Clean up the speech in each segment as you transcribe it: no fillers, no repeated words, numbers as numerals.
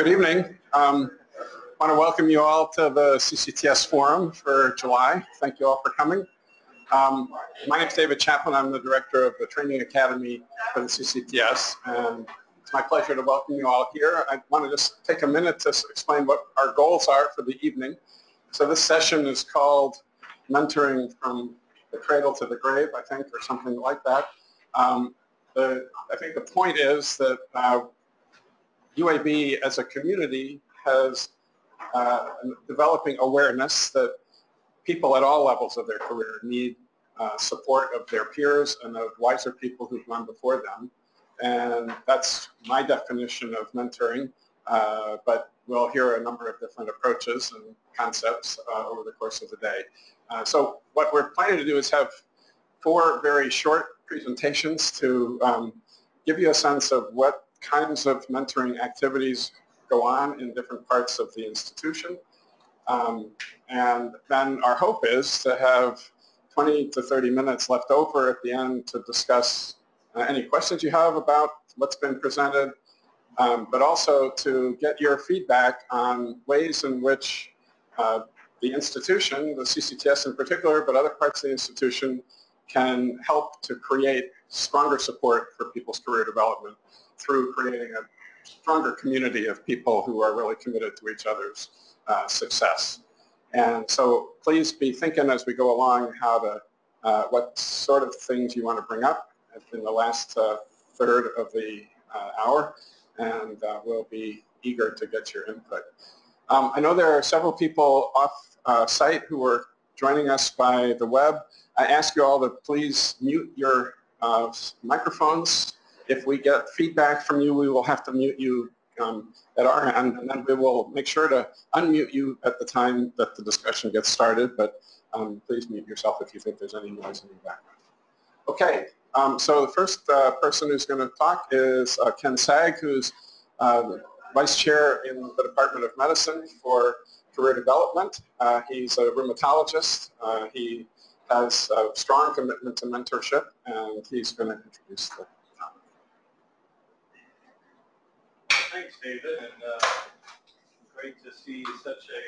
Good evening. I want to welcome you all to the CCTS Forum for July. Thank you all for coming. My name is David Chaplin. I'm the director of the Training Academy for the CCTS, and it's my pleasure to welcome you all here. I want to just take a minute to explain what our goals are for the evening. So this session is called Mentoring from the Cradle to the Grave, I think, or something like that. I think the point is that UAB as a community has developing awareness that people at all levels of their career need support of their peers and of wiser people who've gone before them. And that's my definition of mentoring, but we'll hear a number of different approaches and concepts over the course of the day. So what we're planning to do is have 4 very short presentations to give you a sense of what kinds of mentoring activities go on in different parts of the institution. And then our hope is to have 20 to 30 minutes left over at the end to discuss any questions you have about what's been presented, but also to get your feedback on ways in which the institution, the CCTS in particular, but other parts of the institution, can help to create stronger support for people's career development through creating a stronger community of people who are really committed to each other's success. And so please be thinking as we go along how to, what sort of things you want to bring up in the last third of the hour, and we'll be eager to get your input. I know there are several people off site who are joining us by the web. I ask you all to please mute your microphones. If we get feedback from you, we will have to mute you at our end, and then we will make sure to unmute you at the time that the discussion gets started, but please mute yourself if you think there's any noise in your background. Okay, so the first person who's going to talk is Ken Sag, who's Vice Chair in the Department of Medicine for Career Development. He's a rheumatologist. He has a strong commitment to mentorship, and he's going to introduce the topic. Thanks, David, and great to see such a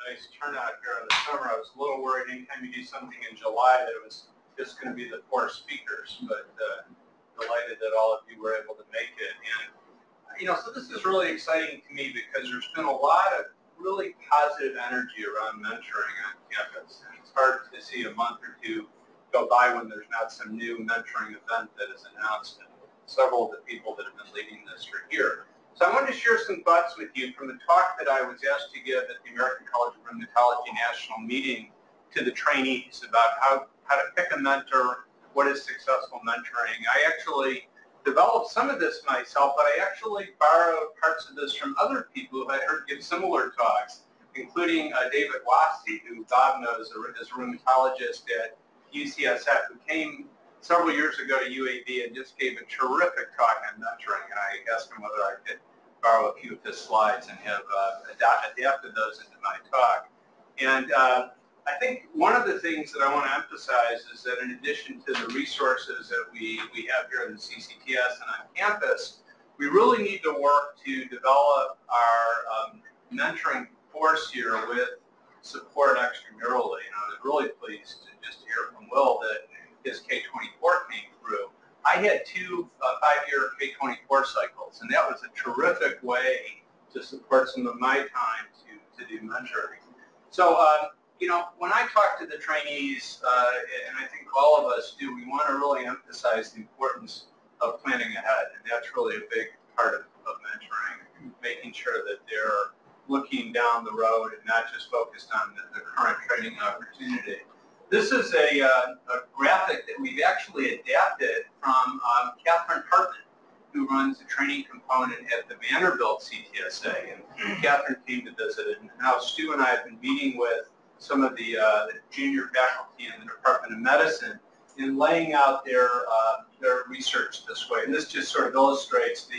nice turnout here in the summer. I was a little worried anytime you do something in July that it was just going to be the 4 speakers, but delighted that all of you were able to make it. And so this is really exciting to me because there's been a lot of really positive energy around mentoring on campus. And it's hard to see a month or 2 go by when there's not some new mentoring event that is announced, and several of the people that have been leading this are here. So I wanted to share some thoughts with you from the talk that I was asked to give at the American College of Rheumatology National Meeting to the trainees about how to pick a mentor, what is successful mentoring. I actually developed some of this myself, but I actually borrowed parts of this from other people who I heard give similar talks, including David Wassi, who Bob knows is a rheumatologist at UCSF, who came several years ago to UAB and just gave a terrific talk on mentoring. And I asked him whether I could borrow a few of his slides and have adapted those into my talk. And I think one of the things that I want to emphasize is that in addition to the resources that we have here in the CCTS and on campus, we really need to work to develop our mentoring force here with support extramurally. And I was really pleased to just hear from Will that his K-24 came through. I had 2 5-year K-24 cycles, and that was a terrific way to support some of my time to do mentoring. So, when I talk to the trainees, and I think all of us do, we want to really emphasize the importance of planning ahead, and that's really a big part of mentoring, making sure that they're looking down the road and not just focused on the current training opportunity. This is a graphic that we've actually adapted from Catherine Hartman, who runs the training component at the Vanderbilt CTSA. And Catherine came to visit, and now Stu and I have been meeting with some of the junior faculty in the Department of Medicine in laying out their research this way. And this just sort of illustrates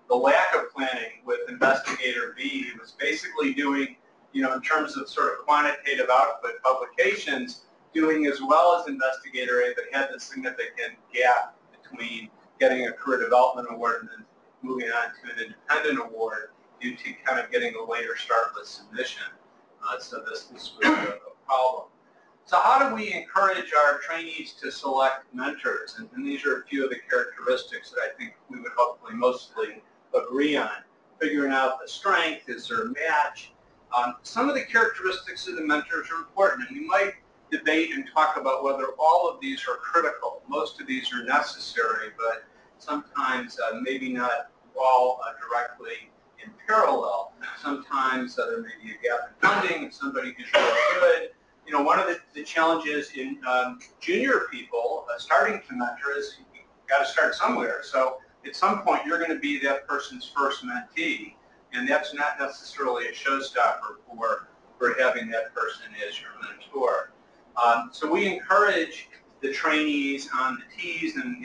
the lack of planning with investigator B. It was basically doing, in terms of sort of quantitative output publications, doing as well as investigator A, but had the significant gap between getting a career development award and then moving on to an independent award. due to kind of getting a later start with submission. So this was a problem. So how do we encourage our trainees to select mentors? And these are a few of the characteristics that I think we would hopefully mostly agree on. Figuring out the strength, is there a match? Some of the characteristics of the mentors are important, and we might debate and talk about whether all of these are critical. Most of these are necessary, but sometimes maybe not all directly in parallel. Sometimes there may be a gap in funding and somebody who's really good. You know, one of the challenges in junior people starting to mentor is you've got to start somewhere. So at some point you're going to be that person's first mentee, and that's not necessarily a showstopper for having that person as your mentor. So we encourage the trainees on the T's and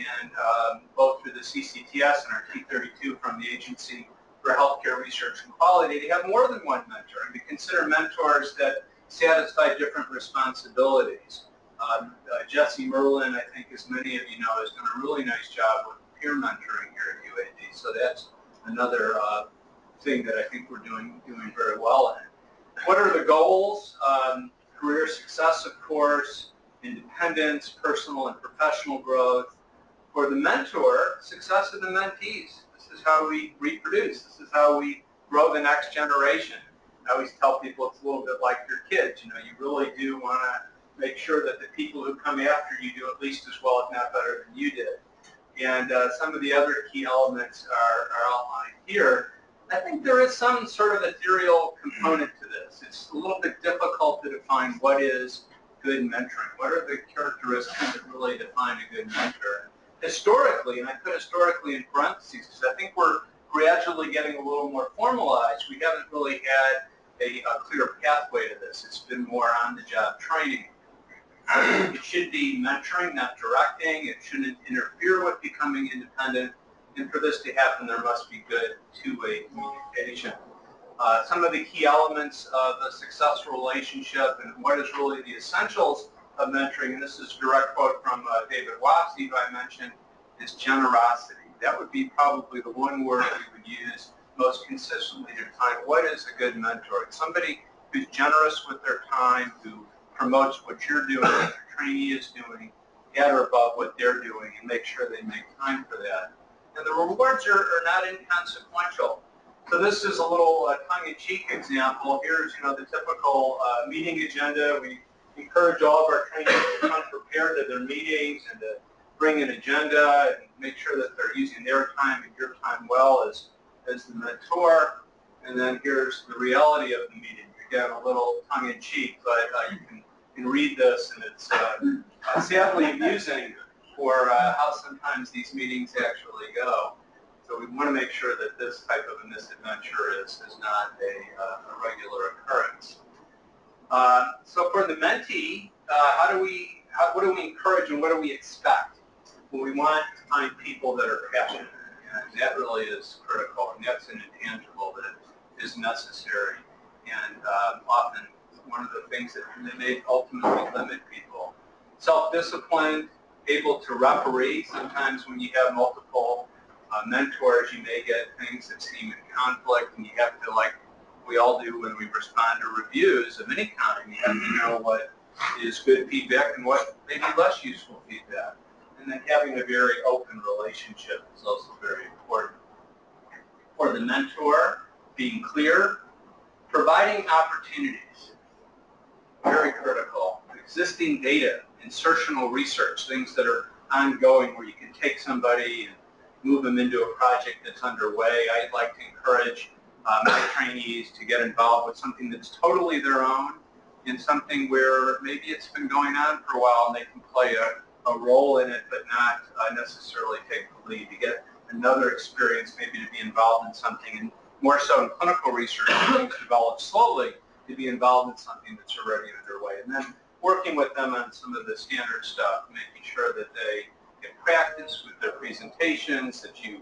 both through the CCTS and our T32 from the Agency for Healthcare Research and Quality to have more than one mentor, and to consider mentors that satisfy different responsibilities. Jesse Merlin, I think as many of you know, has done a really nice job with peer mentoring here at UAD, so that's another thing that I think we're doing very well in. What are the goals? Career success, of course, independence, personal and professional growth. For the mentor, success of the mentees. This is how we reproduce. This is how we grow the next generation. I always tell people it's a little bit like your kids. You know, you really do want to make sure that the people who come after you do at least as well, if not better than you did. And some of the other key elements are outlined here. I think there is some sort of ethereal component to this. It's a little bit difficult to define what is good mentoring. What are the characteristics that really define a good mentor? Historically, and I put historically in parentheses because I think we're gradually getting a little more formalized. We haven't really had a clear pathway to this. It's been more on-the-job training. It should be mentoring, not directing. It shouldn't interfere with becoming independent. And for this to happen, there must be good two-way communication. Some of the key elements of a successful relationship and what is really the essentials of mentoring, and this is a direct quote from David Wapsie, who I mentioned, is generosity. That would be probably the one word we would use most consistently to define what is a good mentor. It's somebody who's generous with their time, who promotes what you're doing, what your trainee is doing, at or above what they're doing, and make sure they make time for that. And the rewards are not inconsequential. So this is a little tongue-in-cheek example. Here's, you know, the typical meeting agenda. We encourage all of our trainees to come prepared to their meetings and to bring an agenda and make sure that they're using their time and your time well as the mentor. And then here's the reality of the meeting. Again, a little tongue-in-cheek, but you can read this, and it's sadly amusing for how sometimes these meetings actually go. So we want to make sure that this type of a misadventure is not a regular occurrence. So for the mentee, what do we encourage and what do we expect? Well, we want to find people that are passionate, and that really is critical, and that's an intangible that is necessary. And often one of the things that may ultimately limit people. Self-disciplined, able to referee. Sometimes when you have multiple mentors, you may get things that seem in conflict, and you have to, like we all do when we respond to reviews of any kind, you have to know what is good feedback and what may be less useful feedback. And then having a very open relationship is also very important. For the mentor, being clear, providing opportunities, very critical. Existing data, insertional research, things that are ongoing where you can take somebody and move them into a project that's underway. I'd like to encourage my trainees to get involved with something that's totally their own and something where maybe it's been going on for a while and they can play a role in it but not necessarily take the lead, to get another experience, maybe to be involved in something, and more so in clinical research, things develop slowly, to be involved in something that's already underway. And then working with them on some of the standard stuff, making sure that they get practice with their presentations, that you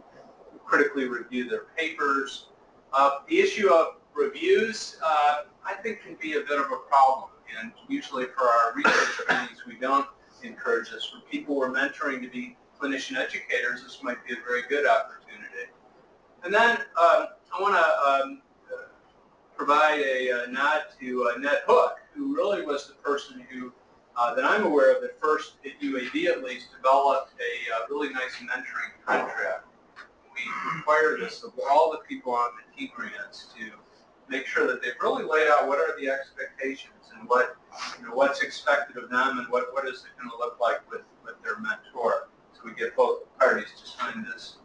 critically review their papers. The issue of reviews, I think, can be a bit of a problem, and usually for our research trainees, we don't encourage this. For people we're mentoring to be clinician educators, this might be a very good opportunity. And then I want to provide a nod to Ned Hook, who really was the person who, that I'm aware of, that first at UAB at least developed a really nice mentoring contract. We require this of all the people on the Mentee grants to make sure that they've really laid out what are the expectations and what, what's expected of them and what is it going to look like with their mentor. So we get both parties to sign this.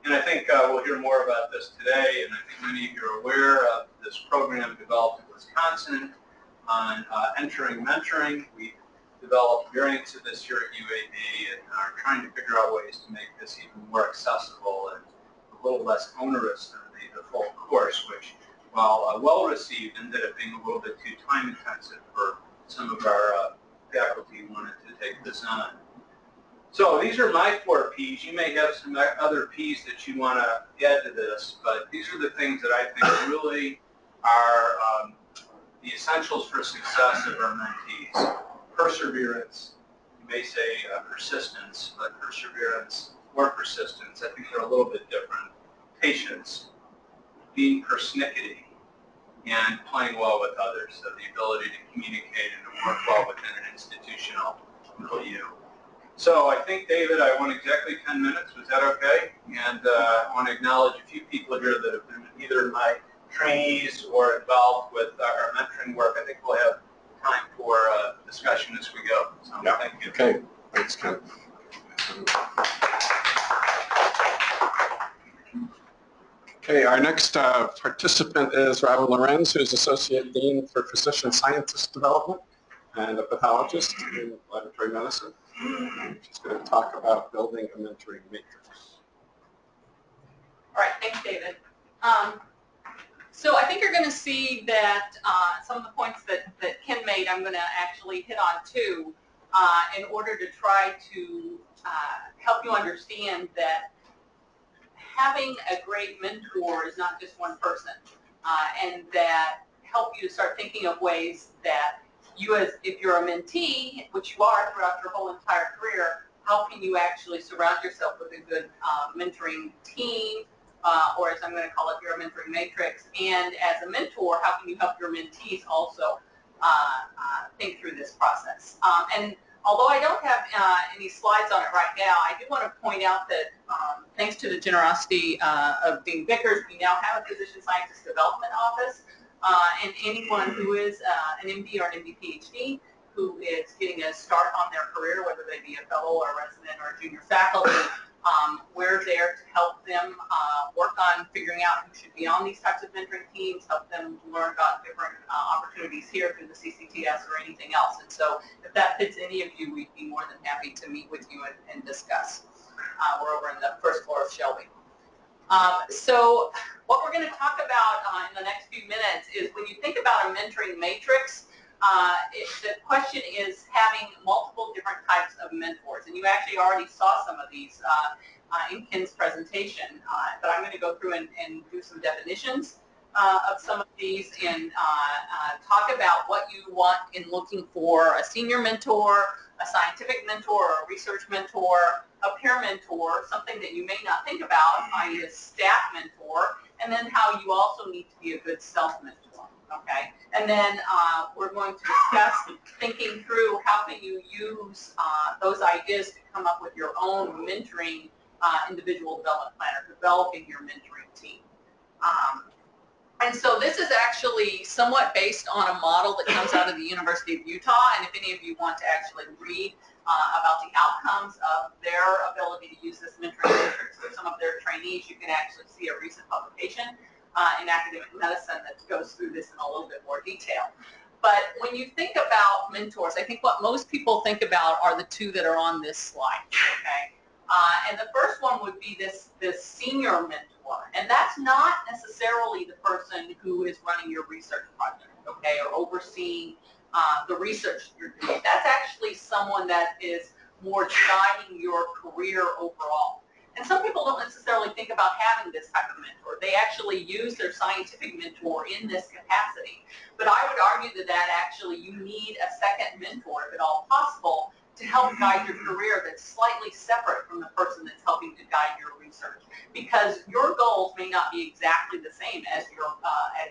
And I think we'll hear more about this today, and I think many of you are aware of this program developed in Wisconsin on entering mentoring. We developed variants of this here at UAB and are trying to figure out ways to make this even more accessible and a little less onerous than the full course, which, while well received, ended up being a little bit too time intensive for some of our faculty who wanted to take this on. So these are my 4 Ps. You may have some other Ps that you want to add to this, but these are the things that I think really are the essentials for success of our mentees. Perseverance, you may say persistence, but perseverance or persistence, I think they're a little bit different. Patience, being persnickety, and playing well with others, so the ability to communicate and to work well within an institutional milieu. So I think, David, I want exactly 10 minutes. Was that okay? And I want to acknowledge a few people here that have been either my trainees or involved with our mentoring work. I think we'll have time for discussion as we go. So yeah. Thank you. Okay. Thanks, Ken. Okay, our next participant is Robin Lorenz, who is Associate Dean for Physician Scientist Development and a pathologist in laboratory medicine. She's going to talk about building a mentoring matrix. All right, thanks, David. So I think you're going to see that some of the points that Ken made, I'm going to actually hit on too, in order to try to help you understand that having a great mentor is not just one person, and that help you to start thinking of ways that you, as if you're a mentee, which you are throughout your whole entire career, how can you actually surround yourself with a good mentoring team, or as I'm going to call it, your mentoring matrix, and as a mentor, how can you help your mentees also think through this process. And although I don't have any slides on it right now, I do want to point out that thanks to the generosity of Dean Vickers, we now have a Physician Scientist Development Office, and anyone who is an MD or an MD PhD who is getting a start on their career, whether they be a fellow or a resident or a junior faculty, we're there to help them work on figuring out who should be on these types of mentoring teams, help them learn about different opportunities here through the CCTS or anything else. And so if that fits any of you, we'd be more than happy to meet with you and discuss. We're over in the first floor of Shelby. So what we're going to talk about in the next few minutes is when you think about a mentoring matrix, the question is having multiple different types of mentors. And you actually already saw some of these in Ken's presentation, but I'm going to go through and do some definitions of some of these and talk about what you want in looking for a senior mentor, a scientific mentor, or a research mentor, a peer mentor, something that you may not think about, i.e. a staff mentor, and then how you also need to be a good self-mentor, okay? And then we're going to discuss thinking through how can you use those ideas to come up with your own mentoring individual development plan or developing your mentoring team. And so this is actually somewhat based on a model that comes out of the University of Utah, and if any of you want to actually read about the outcomes of their ability to use this mentoring matrix with some of their trainees, you can actually see a recent publication in academic medicine that goes through this in a little bit more detail. But when you think about mentors, I think what most people think about are the two that are on this slide, okay? And the first one would be this senior mentor, and that's not necessarily the person who is running your research project, okay, or overseeing the research you're doing. That's actually someone that is more guiding your career overall. And some people don't necessarily think about having this type of mentor. They actually use their scientific mentor in this capacity. But I would argue that actually you need a second mentor, if at all possible, to help guide your career that's slightly separate from the person that's helping to guide your research, because your goals may not be exactly the same as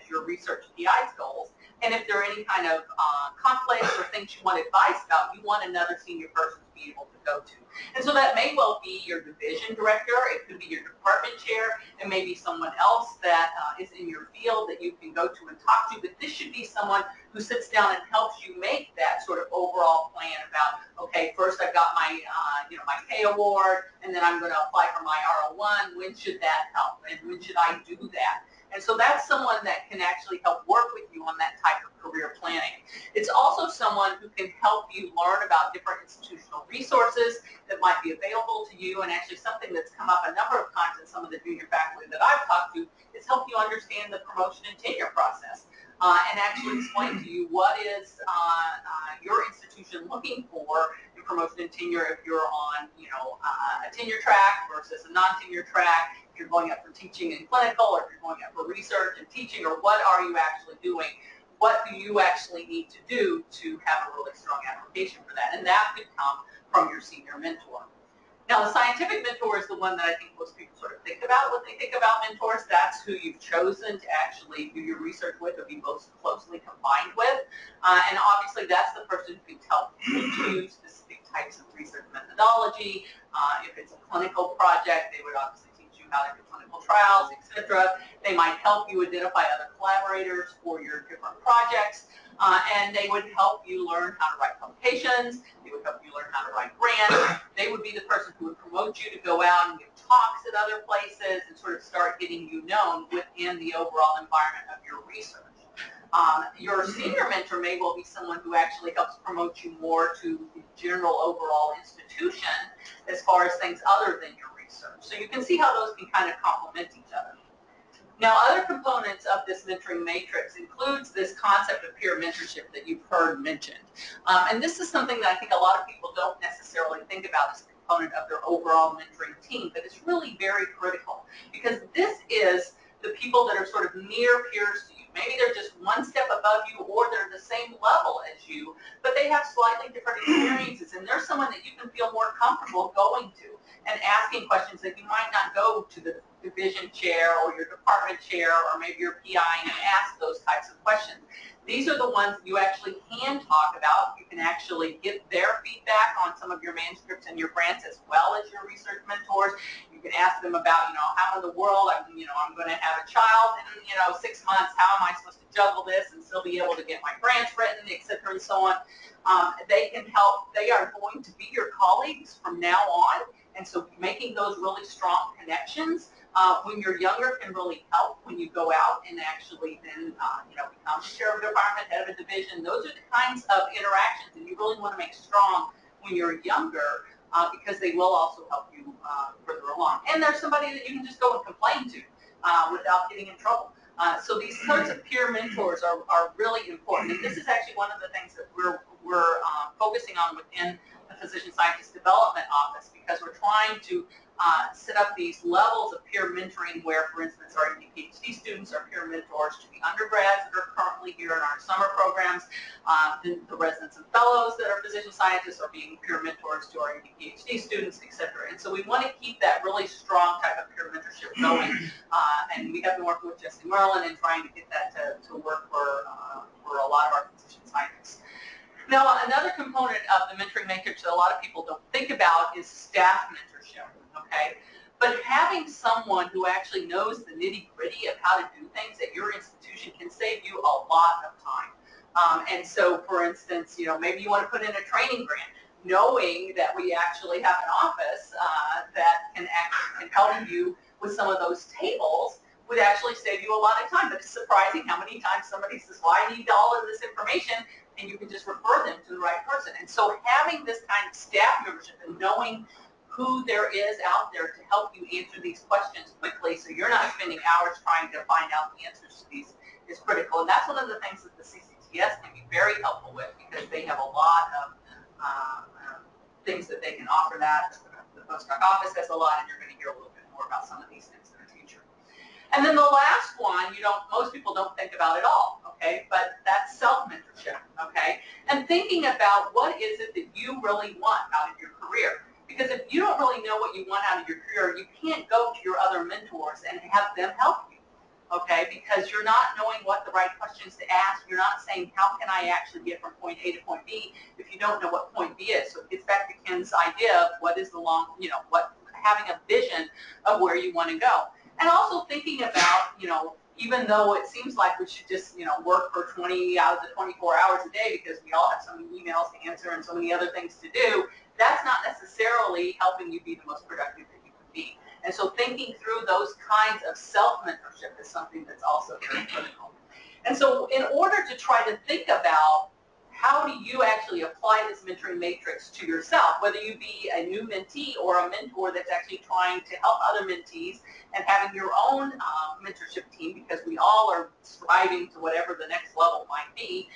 your research PI's goals. And if there are any kind of conflicts or things you want advice about, you want another senior person to be able to go to. And so that may well be your division director, it could be your department chair, it may be someone else that is in your field that you can go to and talk to, but this should be someone who sits down and helps you make that sort of overall plan about, okay, first I've got my, my K award, and then I'm going to apply for my R01, when should that help, and when should I do that? And so that's someone that can actually help work with you on that type of career planning. It's also someone who can help you learn about different institutional resources that might be available to you, and actually something that's come up a number of times in some of the junior faculty that I've talked to is help you understand the promotion and tenure process. And actually explain to you what is your institution looking for in promotion and tenure if you're on, a tenure track versus a non-tenure track, if you're going up for teaching and clinical, or if you're going up for research and teaching, or what are you actually doing? What do you actually need to do to have a really strong application for that? And that could come from your senior mentor. Now, the scientific mentor is the one that I think most people sort of think about when they think about mentors. That's who you've chosen to actually do your research with or be most closely combined with. And obviously, that's the person who can help you choose specific types of research methodology. If it's a clinical project, they would obviously teach you how to do clinical trials, etc. They might help you identify other collaborators for your different projects. And they would help you learn how to write publications. They would help you learn how to write grants. They would be the person who would promote you to go out and give talks at other places and sort of start getting you known within the overall environment of your research. Your senior mentor may well be someone who actually helps promote you more to the general overall institution as far as things other than your research. So you can see how those can kind of complement each other. Now, other components of this mentoring matrix includes this concept of peer mentorship that you've heard mentioned. And this is something that I think a lot of people don't necessarily think about as a component of their overall mentoring team, but it's really very critical, because this is the people that are sort of near peers to you. Maybe they're just one step above you, or they're the same level as you, but they have slightly different experiences, and they're someone that you can feel more comfortable going to and asking questions that you might not go to the division chair or your department chair or maybe your PI and ask those types of questions. These are the ones that you actually can talk about. You can actually get their feedback on some of your manuscripts and your grants, as well as your research mentors. You can ask them about, how in the world I'm going to have a child in, 6 months. How am I supposed to juggle this and still be able to get my grants written, et cetera, and so on. They can help. They are going to be your colleagues from now on. And so making those really strong connections when you're younger can really help when you go out and actually then, become chair of a department, head of a division. Those are the kinds of interactions that you really want to make strong when you're younger, because they will also help you further along. And there's somebody that you can just go and complain to without getting in trouble. So these sorts of peer mentors are really important. And this is actually one of the things that we're focusing on within the Physician Scientist Development Office, because we're trying to set up these levels of peer mentoring where, for instance, our MD PhD students are peer mentors to the undergrads that are currently here in our summer programs. The residents and fellows that are physician scientists are being peer mentors to our MD PhD students, et cetera. And so we want to keep that really strong type of peer mentorship going. And we have been working with Jesse Merlin and trying to get that to work for a lot of our physician scientists. Now, another component of the mentoring matrix that a lot of people don't think about is staff mentorship, okay? But having someone who actually knows the nitty-gritty of how to do things at your institution can save you a lot of time. And so, for instance, maybe you want to put in a training grant. Knowing that we actually have an office that can help you with some of those tables would actually save you a lot of time. But it's surprising how many times somebody says, well, I need all of this information, and you can just refer them to the right person. And so having this kind of staff membership and knowing who there is out there to help you answer these questions quickly, so you're not spending hours trying to find out the answers to these, is critical. And that's one of the things that the CCTS can be very helpful with, because they have a lot of things that they can offer that. The postdoc office has a lot, and you're going to hear a little bit more about some of these things in the future. And then the last one, most people don't think about at all, okay? But that's self-mentorship, okay? And thinking about what is it that you really want out of your career. Because if you don't really know what you want out of your career, you can't go to your other mentors and have them help you, okay? Because you're not knowing what the right questions to ask. You're not saying, how can I actually get from point A to point B if you don't know what point B is. So it gets back to Ken's idea of what is the having a vision of where you want to go. And also thinking about, even though it seems like we should just, work for 20 out of the 24 hours a day because we all have so many emails to answer and so many other things to do, that's not necessarily helping you be the most productive that you can be. And so thinking through those kinds of self-mentorship is something that's also very critical. And so in order to try to think about how do you actually apply this mentoring matrix to yourself, whether you be a new mentee or a mentor that's actually trying to help other mentees and having your own mentorship team, because we all are striving to whatever the next level might be,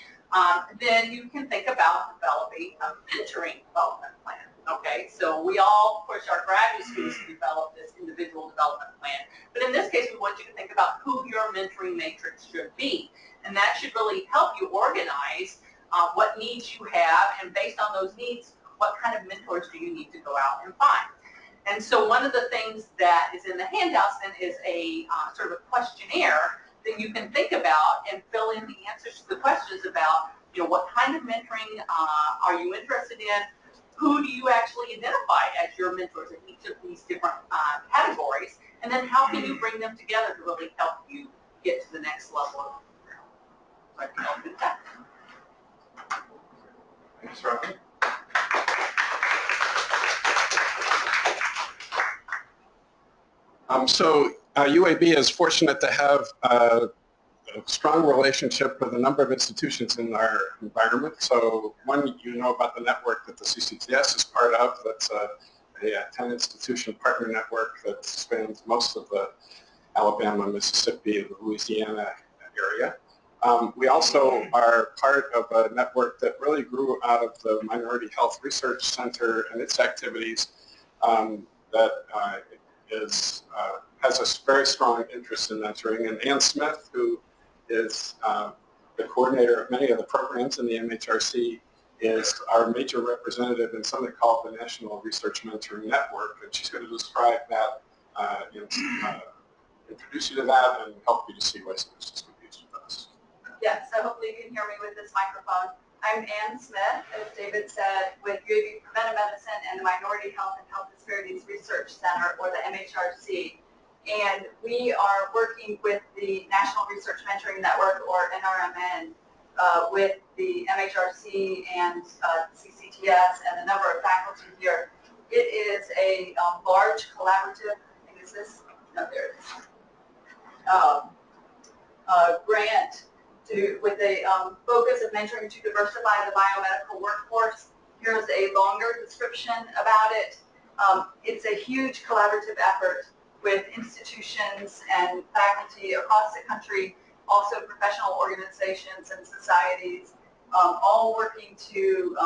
then you can think about developing a mentoring development plan. Okay, so we all push our graduate students to develop this individual development plan, but in this case we want you to think about who your mentoring matrix should be, and that should really help you organize what needs you have, and based on those needs, what kind of mentors do you need to go out and find. And so one of the things that is in the handouts then is a sort of a questionnaire that you can think about and fill in the answers to the questions about, what kind of mentoring are you interested in? Who do you actually identify as your mentors in each of these different categories? And then how can you bring them together to really help you get to the next level of career? So I can help with that. Thanks, Robin. UAB is fortunate to have a strong relationship with a number of institutions in our environment. So one, about the network that the CCTS is part of. That's a 10-institution partner network that spans most of the Alabama, Mississippi, Louisiana area. We also are part of a network that really grew out of the Minority Health Research Center and its activities that has a very strong interest in mentoring. And Ann Smith, who is the coordinator of many of the programs in the MHRC, is our major representative in something called the National Research Mentoring Network, and she's going to describe that, introduce you to that, and help you to see ways in which this could be used with us. Yes, so hopefully you can hear me with this microphone. I'm Ann Smith, as David said, with UAB Preventive Medicine and the Minority Health and Health Disparities Research Center, or the MHRC. And we are working with the National Research Mentoring Network, or NRMN, with the MHRC and CCTS and a number of faculty here. It is a large collaborative, I think is this, no, there it is, grant with a focus of mentoring to diversify the biomedical workforce. Here's a longer description about it. It's a huge collaborative effort with institutions and faculty across the country, also professional organizations and societies, all working to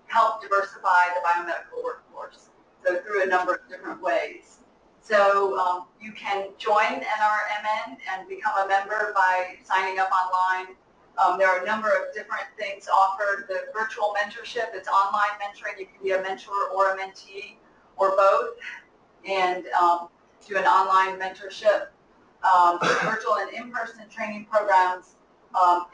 help diversify the biomedical workforce, so through a number of different ways. So you can join NRMN and become a member by signing up online. There are a number of different things offered. The virtual mentorship, it's online mentoring. You can be a mentor or a mentee or both, and do an online mentorship. Virtual and in-person training programs,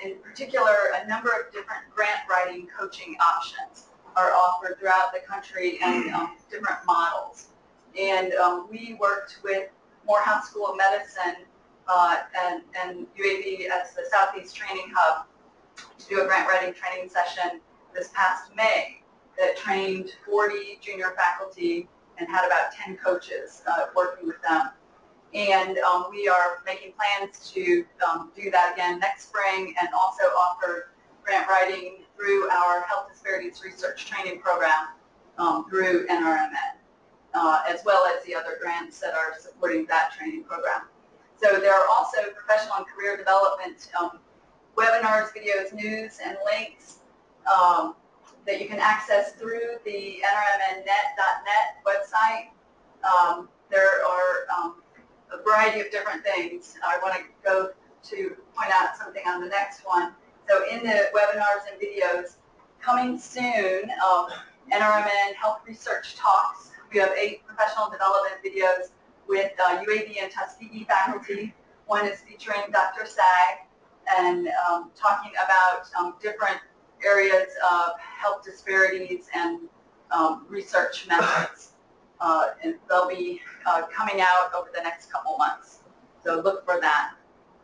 in particular, a number of different grant writing coaching options are offered throughout the country, and different models. And we worked with Morehouse School of Medicine and UAB as the Southeast Training Hub to do a grant writing training session this past May that trained 40 junior faculty and had about 10 coaches working with them. And we are making plans to do that again next spring, and also offer grant writing through our Health Disparities Research Training Program through NRMN, as well as the other grants that are supporting that training program. So there are also professional and career development webinars, videos, news, and links that you can access through the nrmnnet.net website. There are variety of different things. I want to go to point out something on the next one. So in the webinars and videos, coming soon, NRMN Health Research Talks. We have 8 professional development videos with UAB and Tuskegee faculty. One is featuring Dr. Sag and talking about different areas of health disparities and research methods. And they'll be coming out over the next couple months. So look for that.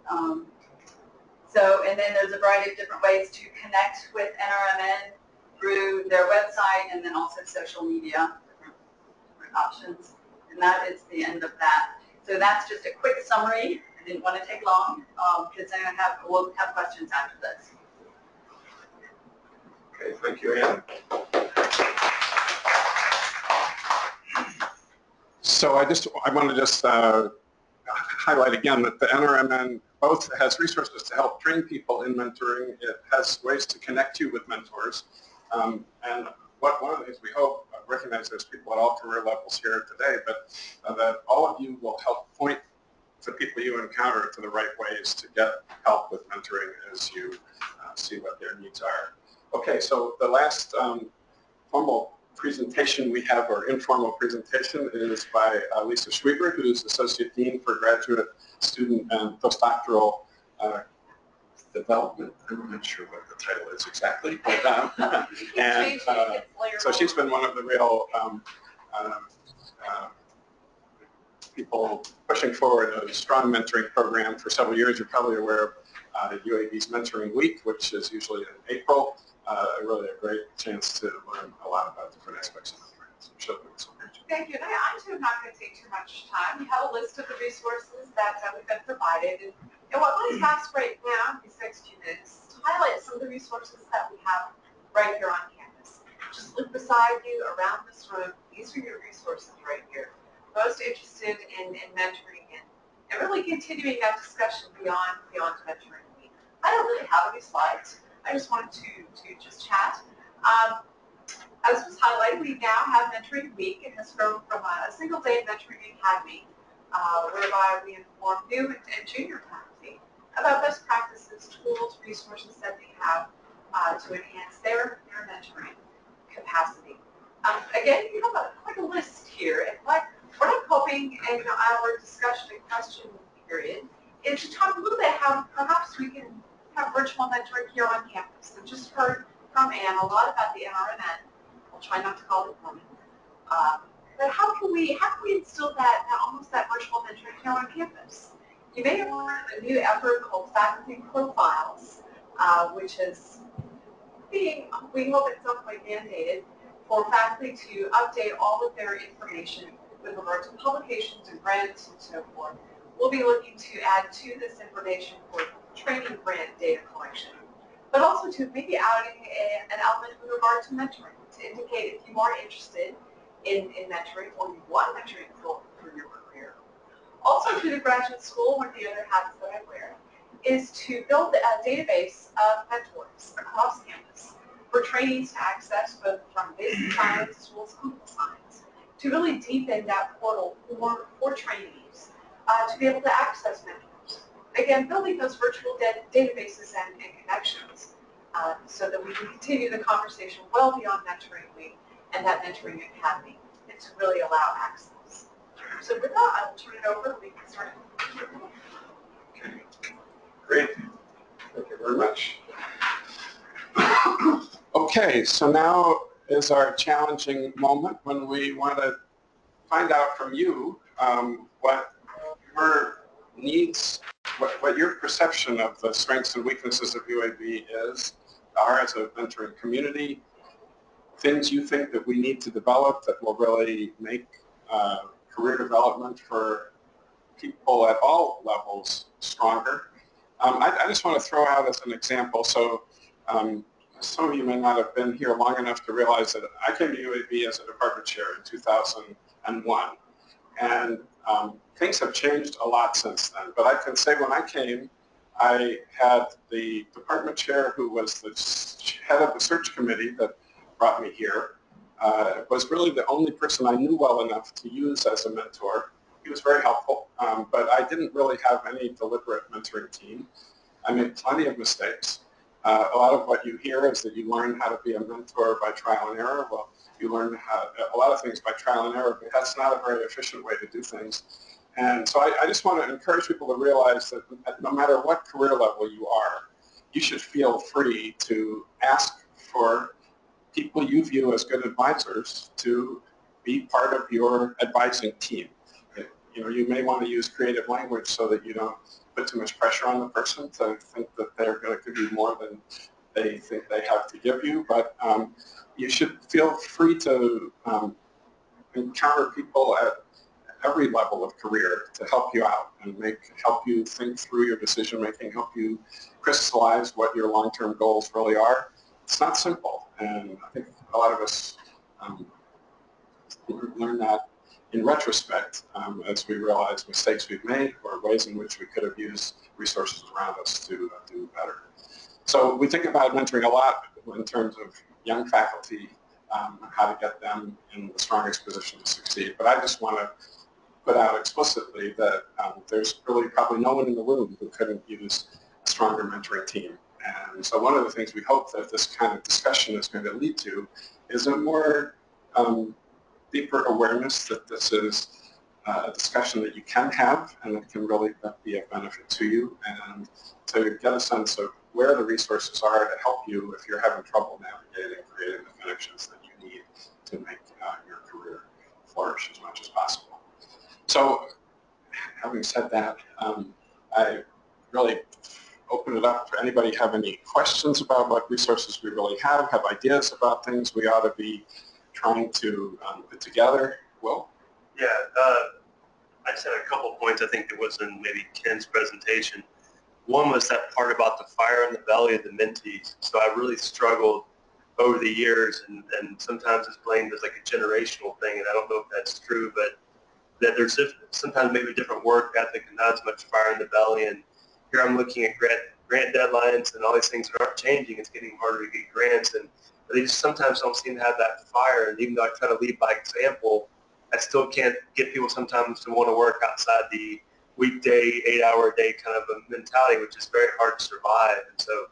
And then there's a variety of different ways to connect with NRMN through their website and then also social media, different options. And that is the end of that. So that's just a quick summary. I didn't want to take long because then we'll have questions after this. Okay, thank you, Anne. So I want to just highlight again that the NRMN both has resources to help train people in mentoring. It has ways to connect you with mentors. And one of the things we hope, recognize there's people at all career levels here today, but that all of you will help point the people you encounter to the right ways to get help with mentoring as you see what their needs are. Okay, so the last formal presentation we have, or informal presentation, is by Lisa Schweber, who's Associate Dean for Graduate, Student, and Postdoctoral Development. I'm not sure what the title is exactly, but and so she's been one of the real people pushing forward a strong mentoring program for several years. You're probably aware of UAB's Mentoring Week, which is usually in April. Really a great chance to learn a lot about different aspects of mentoring. Thank you. I'm too not going to take too much time. You have a list of the resources that we've been provided. And what really fast right now, these next few minutes, is to highlight some of the resources that we have right here on campus. Just look beside you, around this room. These are your resources right here. Most interested in mentoring and really continuing that discussion beyond mentoring week. I don't really have any slides. I just wanted to just chat. As was highlighted, we now have Mentoring Week. It has grown from a single day mentoring academy, whereby we inform new and junior faculty about best practices, tools, resources that they have to enhance their mentoring capacity. Again, you have quite a list here. And what I'm hoping in our discussion and question period is to talk a little bit how perhaps we can have virtual mentoring here on campus. I just heard from Anne a lot about the NRMN. I'll try not to call it woman. But how can we instill that almost that virtual mentoring here on campus? You may have heard of a new effort called Faculty Profiles, which is being, we hope at some point, mandated for faculty to update all of their information with regard to publications and grants and so forth. We'll be looking to add to this information for training grant data collection, but also to maybe adding an element with regard to mentoring to indicate if you are interested in mentoring or you want mentoring for your career. Also through the graduate school, one of the other hats that I wear is to build a database of mentors across campus for trainees to access both from basic science as well as clinical science to really deepen that portal for trainees to be able to access mentors. Again, building those virtual databases and connections so that we can continue the conversation well beyond Mentoring Week and that Mentoring Academy, and to really allow access. So with that, I will turn it over and we can start. Okay, great. Thank you very much. Okay, so now is our challenging moment when we want to find out from you what your needs, what your perception of the strengths and weaknesses of UAB are as a mentoring community, things you think that we need to develop that will really make career development for people at all levels stronger. I just want to throw out as an example, so some of you may not have been here long enough to realize that I came to UAB as a department chair in 2001. And things have changed a lot since then. But I can say when I came, I had the department chair who was the head of the search committee that brought me here, was really the only person I knew well enough to use as a mentor. he was very helpful, but I didn't really have any deliberate mentoring team. I made plenty of mistakes. A lot of what you hear is that you learn how to be a mentor by trial and error. Well, you learn a lot of things by trial and error, but that's not a very efficient way to do things. And so I just want to encourage people to realize that no matter what career level you are, you should feel free to ask for people you view as good advisors to be part of your advising team. You may want to use creative language so that you don't put too much pressure on the person to think that they're going to give you more than they think they have to give you, but you should feel free to encounter people at every level of career to help you out and help you think through your decision making, help you crystallize what your long-term goals really are. It's not simple, and I think a lot of us learn that in retrospect as we realize mistakes we've made or ways in which we could have used resources around us to do better. So we think about mentoring a lot in terms of young faculty, how to get them in the strongest position to succeed. But I just want to put out explicitly that there's really probably no one in the room who couldn't use a stronger mentoring team. And so one of the things we hope that this kind of discussion is going to lead to is a more deeper awareness that this is a discussion that you can have and that can really be of benefit to you, and to get a sense of where the resources are to help you if you're having trouble navigating and creating the connections that you need to make your career flourish as much as possible. So having said that, I really open it up for anybody have any questions about what resources we really have ideas about things we ought to be trying to put together. Will? Yeah, I just had a couple of points I think it was in maybe Ken's presentation. One was that part about the fire in the belly of the mentees. So I really struggled over the years, and sometimes it's blamed as like a generational thing, and I don't know if that's true, but that there's sometimes maybe different work ethic and not as much fire in the belly. And here I'm looking at grant deadlines and all these things that aren't changing. It's getting harder to get grants, and they just sometimes don't seem to have that fire. And even though I try to lead by example, I still can't get people sometimes to want to work outside the weekday, 8-hour-a-day kind of a mentality, which is very hard to survive. And so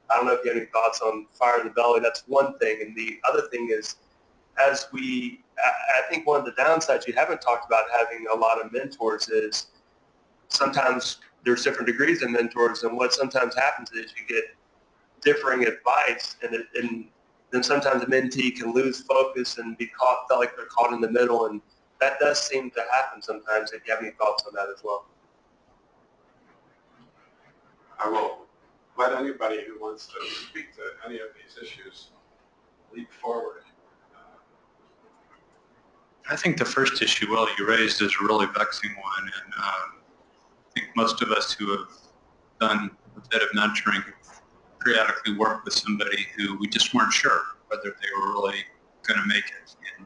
I don't know if you have any thoughts on fire in the belly. That's one thing. And the other thing is, I think one of the downsides you haven't talked about having a lot of mentors is sometimes there's different degrees of mentors, and what sometimes happens is you get differing advice, and then sometimes a mentee can lose focus and feel like they're caught in the middle, and that does seem to happen sometimes. If you have any thoughts on that as well. I will let anybody who wants to speak to any of these issues leap forward. I think the first issue, Will, you raised is a really vexing one, and I think most of us who have done a bit of mentoring have periodically worked with somebody who we just weren't sure whether they were really going to make it in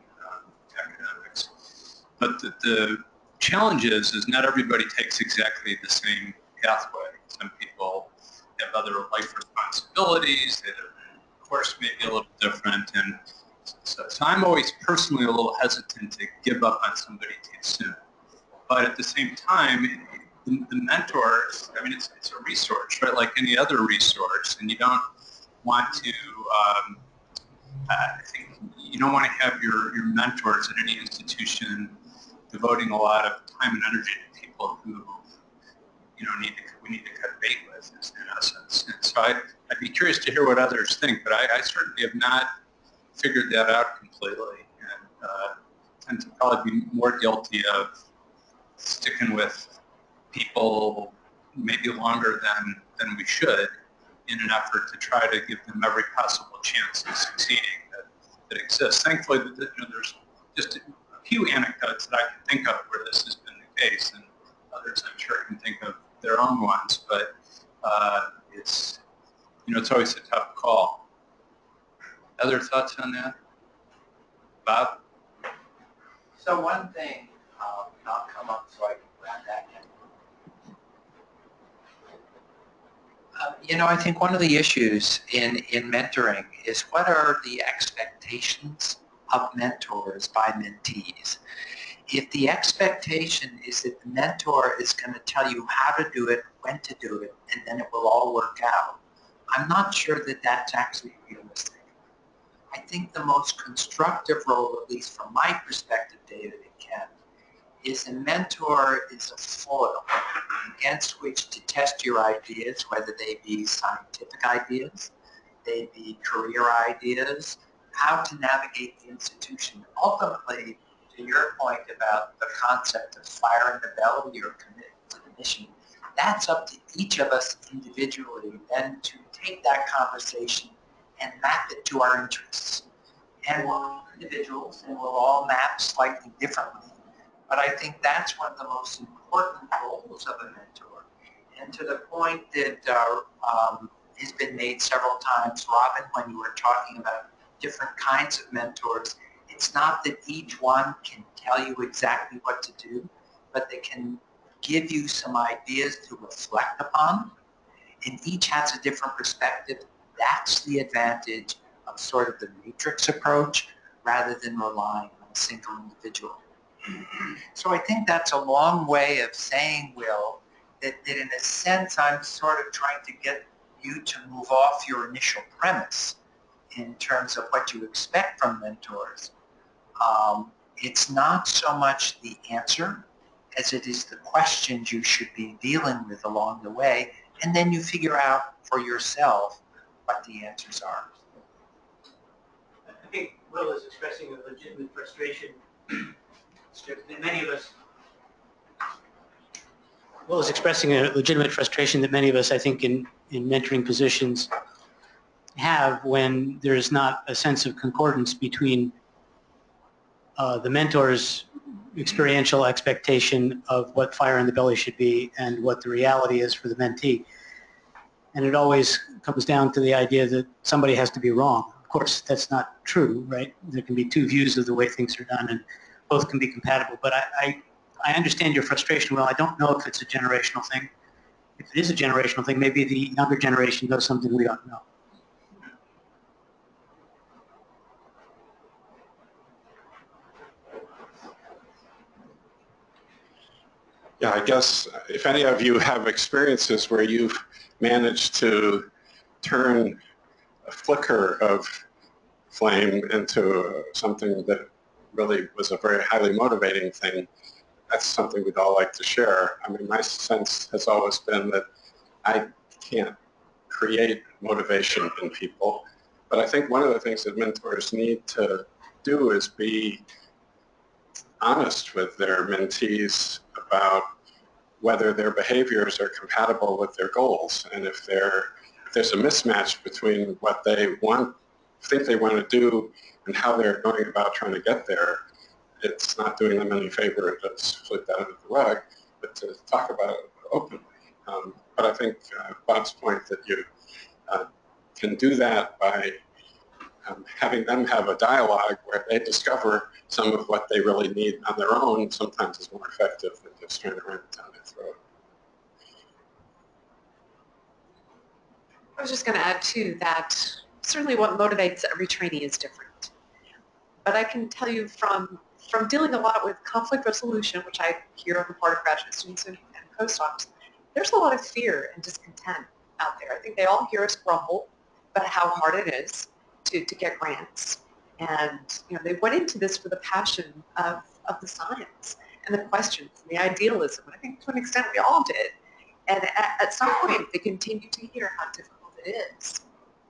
academics. But the challenge is not everybody takes exactly the same pathway. Some people have other life responsibilities, their course may be a little different, and so I'm always personally a little hesitant to give up on somebody too soon. But at the same time, the mentors, I mean, it's a resource, right? Like any other resource, and you don't want to, I think you don't want to have your mentors at any institution devoting a lot of time and energy to people who, we need to cut bait with, in essence. And so I'd be curious to hear what others think, but I certainly have not figured that out completely, and tend to probably be more guilty of sticking with people maybe longer than we should in an effort to try to give them every possible chance of succeeding that exists. Thankfully, there's just a few anecdotes that I can think of where this has been the case, and others I'm sure can think of their own ones, but it's always a tough call. Other thoughts on that? Bob? So one thing, I'll come up so I can grab that. I think one of the issues in mentoring is what are the expectations of mentors by mentees? If the expectation is that the mentor is going to tell you how to do it, when to do it, and then it will all work out, I'm not sure that that's actually realistic. I think the most constructive role, at least from my perspective, David and Ken, is a mentor is a foil against which to test your ideas, whether they be scientific ideas, they be career ideas, how to navigate the institution. Ultimately, to your point about the concept of fire in the belly or commitment to the mission, that's up to each of us individually then to take that conversation and map it to our interests. And we're all individuals and we'll all map slightly differently. But I think that's one of the most important roles of a mentor. And to the point that has been made several times, Robin, when you were talking about different kinds of mentors, it's not that each one can tell you exactly what to do, but they can give you some ideas to reflect upon, and each has a different perspective. That's the advantage of sort of the matrix approach rather than relying on a single individual. So I think that's a long way of saying, Will, that in a sense I'm sort of trying to get you to move off your initial premise in terms of what you expect from mentors. It's not so much the answer as it is the questions you should be dealing with along the way, and then you figure out for yourself what the answers are. I think Will is expressing a legitimate frustration that many of us. Will is expressing a legitimate frustration that many of us, I think, in mentoring positions have when there is not a sense of concordance between the mentor's experiential expectation of what fire in the belly should be and what the reality is for the mentee. And it always comes down to the idea that somebody has to be wrong. Of course, that's not true, right? There can be two views of the way things are done, and both can be compatible. But I understand your frustration. Well, I don't know if it's a generational thing. If it is a generational thing, maybe the younger generation does something we don't know. Yeah, I guess if any of you have experiences where you've managed to turn a flicker of flame into something that really was a very highly motivating thing, that's something we'd all like to share. I mean, my sense has always been that I can't create motivation in people, but I think one of the things that mentors need to do is be honest with their mentees about whether their behaviors are compatible with their goals, and if there's a mismatch between what they think they want to do and how they're going about trying to get there, it's not doing them any favor to sweep that under the rug, but to talk about it openly. But I think Bob's point that you can do that by having them have a dialogue where they discover some of what they really need on their own sometimes is more effective than just trying to ram it down their throat. I was just going to add too that certainly what motivates every trainee is different. But I can tell you from dealing a lot with conflict resolution, which I hear on the part of graduate students and postdocs, there's a lot of fear and discontent out there. I think they all hear us grumble about how hard it is to get grants. And they went into this with a passion of the science and the questions and the idealism. And I think to an extent we all did. And at some point they continue to hear how difficult it is.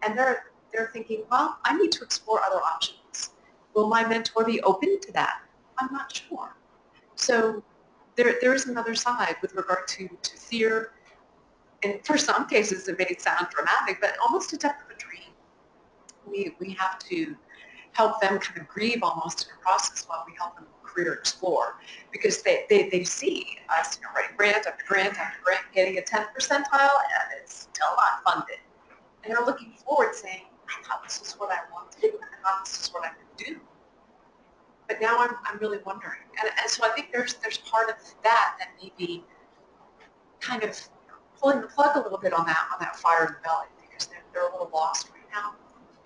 And they're thinking, well, I need to explore other options. Will my mentor be open to that? I'm not sure. So there is another side with regard to fear. And for some cases it may sound dramatic, but almost a death of a dream. We have to help them kind of grieve almost in a process while we help them career explore, because they see us writing grant after grant after grant, getting a 10th percentile, and it's still not funded. And they're looking forward saying, I thought this is what I wanted, I thought this is what I could do. But now I'm really wondering. And so I think there's part of that may be kind of pulling the plug a little bit on that fire in the belly, because they're a little lost right now.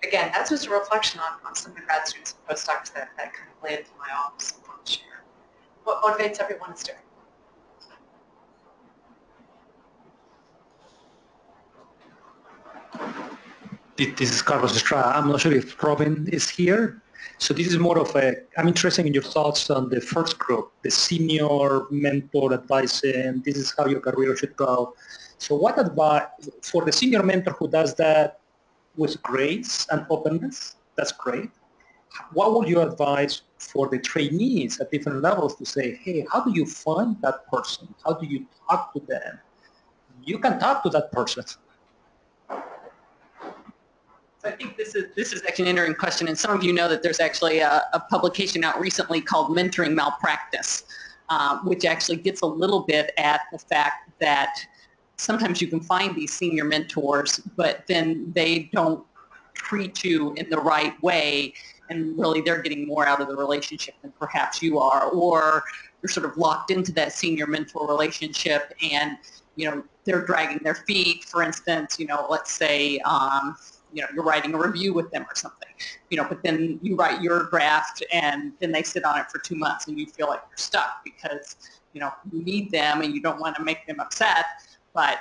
Again, that's just a reflection on some of the grad students and postdocs that kind of landed in my office and want to share. what motivates everyone is different. This is Carlos Estrada. I'm not sure if Robin is here. So this is more of a, I'm interested in your thoughts on the first group, the senior mentor advising, this is how your career should go. So what advice, for the senior mentor who does that with grace and openness, that's great. What would you advise for the trainees at different levels to say, hey, how do you find that person? How do you talk to them? You can talk to that person. So I think this is actually an interesting question, and some of you know that there's actually a publication out recently called Mentoring Malpractice, which actually gets a little bit at the fact that sometimes you can find these senior mentors, but then they don't treat you in the right way, and really they're getting more out of the relationship than perhaps you are, or you're sort of locked into that senior mentor relationship and they're dragging their feet. For instance, let's say you're writing a review with them or something, but then you write your draft and then they sit on it for 2 months and you feel like you're stuck because you need them and you don't want to make them upset, but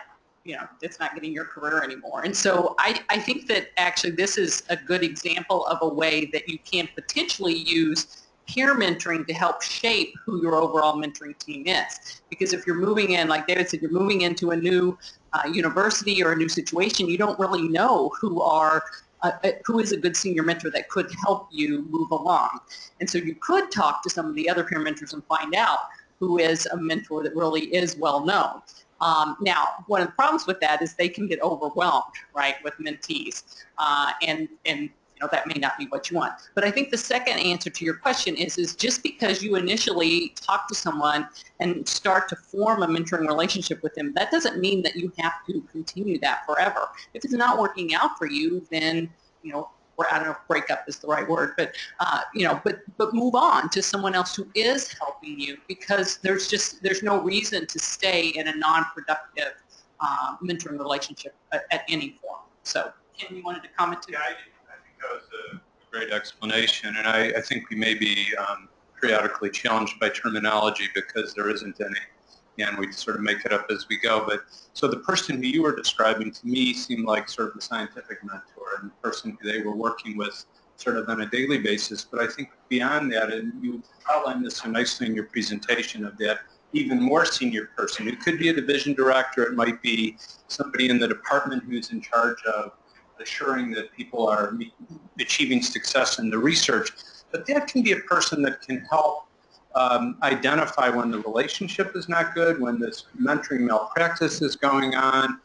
it's not getting your career anymore. And so I think that actually this is a good example of a way that you can potentially use peer mentoring to help shape who your overall mentoring team is. Because if you're moving in, like David said, you're moving into a new university or a new situation, you don't really know who is a good senior mentor that could help you move along. And so you could talk to some of the other peer mentors and find out who is a mentor that really is well known. Now, one of the problems with that is they can get overwhelmed, right, with mentees, and that may not be what you want. But I think the second answer to your question is just because you initially talk to someone and start to form a mentoring relationship with them, that doesn't mean that you have to continue that forever. If it's not working out for you, then, or I don't know if breakup is the right word, but, but move on to someone else who is helping you, because there's no reason to stay in a non-productive mentoring relationship at any form. So, Ken, you wanted to comment too? Yeah, I think that was a great explanation, and I think we may be periodically challenged by terminology because there isn't any, and we sort of make it up as we go. But so the person who you were describing to me seemed like sort of a scientific mentor and the person who they were working with sort of on a daily basis. But I think beyond that, and you outlined this so nicely in your presentation, of that even more senior person. It could be a division director. It might be somebody in the department who's in charge of assuring that people are achieving success in the research. But that can be a person that can help identify when the relationship is not good, when this mentoring malpractice is going on,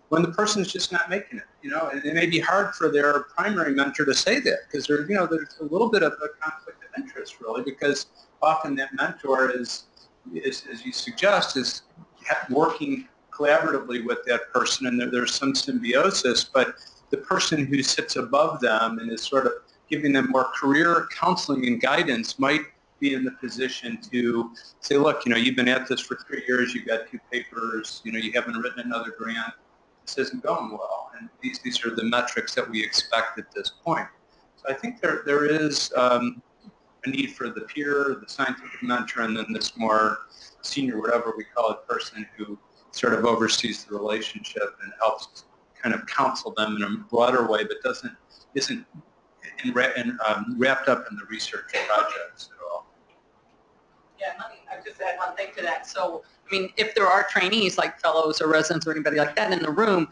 when the person's just not making it. And it may be hard for their primary mentor to say that because there's a little bit of a conflict of interest, really, because often that mentor is as you suggest, is working collaboratively with that person, and there's some symbiosis, but the person who sits above them and is sort of giving them more career counseling and guidance might be in the position to say, look, you've been at this for 3 years, you've got 2 papers, you haven't written another grant, this isn't going well, and these are the metrics that we expect at this point. So I think there is a need for the peer, the scientific mentor, and then this more senior, whatever we call it, person who sort of oversees the relationship and helps kind of counsel them in a broader way, but isn't wrapped up in the research projects at all. Yeah, I'll just add one thing to that. So, if there are trainees like fellows or residents or anybody like that in the room,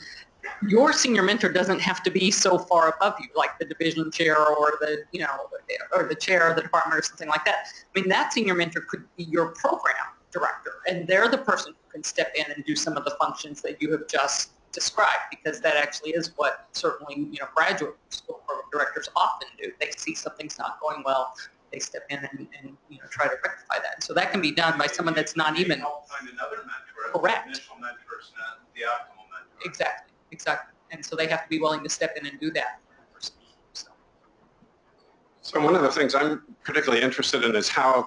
your senior mentor doesn't have to be so far above you, like the division chair or the, or the chair of the department or something like that. That senior mentor could be your program director, and they're the person who can step in and do some of the functions that you have just described, because that actually is what certainly, graduate school program directors often do. They see something's not going well, they step in and try to rectify that. And so that can be done by someone that's not even help find another mentor. Correct. The initial mentor is not the optimal mentor. Exactly. And so they have to be willing to step in and do that. So one of the things I'm particularly interested in is how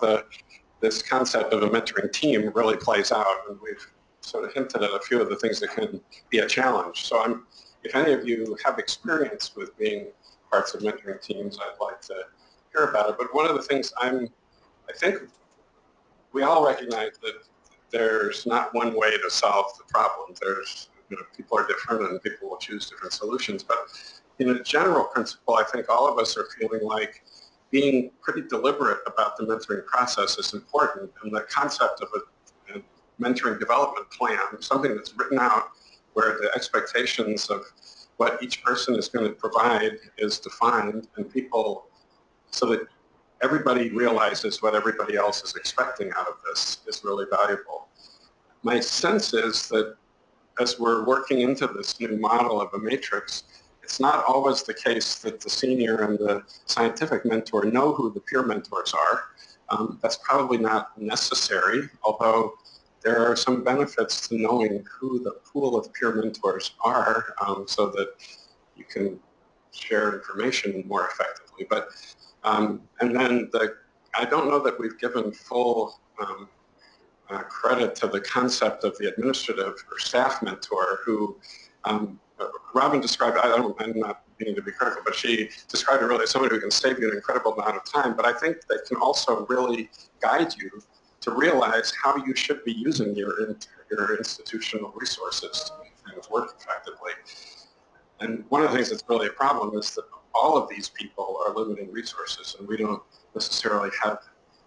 this concept of a mentoring team really plays out. And we've sort of hinted at a few of the things that can be a challenge. So if any of you have experience with being parts of mentoring teams, I'd like to hear about it. But one of the things I think we all recognize that there's not one way to solve the problem. There's, people are different and people will choose different solutions. But in a general principle, I think all of us are feeling like being pretty deliberate about the mentoring process is important, and the concept of a mentoring development plan, something that's written out where the expectations of what each person is going to provide is defined, and people, so that everybody realizes what everybody else is expecting out of this, is really valuable. My sense is that as we're working into this new model of a matrix, it's not always the case that the senior and the scientific mentor know who the peer mentors are. That's probably not necessary, although there are some benefits to knowing who the pool of peer mentors are, so that you can share information more effectively. But and then I don't know that we've given full credit to the concept of the administrative or staff mentor who Robin described. I'm not meaning to be critical, but she described it really as somebody who can save you an incredible amount of time. But I think they can also really guide you to realize how you should be using your institutional resources to make things work effectively. And one of the things that's really a problem is that all of these people are limiting resources, and we don't necessarily have,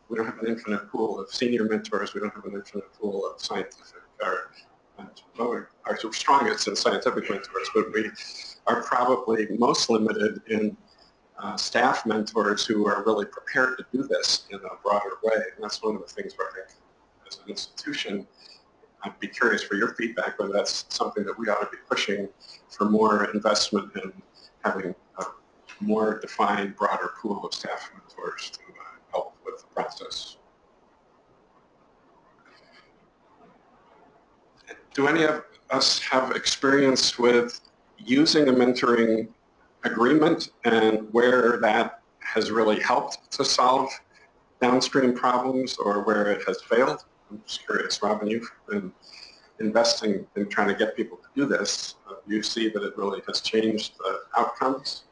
we don't have an infinite pool of senior mentors, we don't have an infinite pool of scientific, our strongest in scientific mentors, but we are probably most limited in staff mentors who are really prepared to do this in a broader way. And that's one of the things where I think as an institution, I'd be curious for your feedback whether that's something that we ought to be pushing for more investment in having a more defined, broader pool of staff mentors to help with the process. Do any of us have experience with using a mentoring agreement and where that has really helped to solve downstream problems or where it has failed? I'm just curious, Robin, you've been investing in trying to get people to do this. Do you see that it really has changed the outcomes?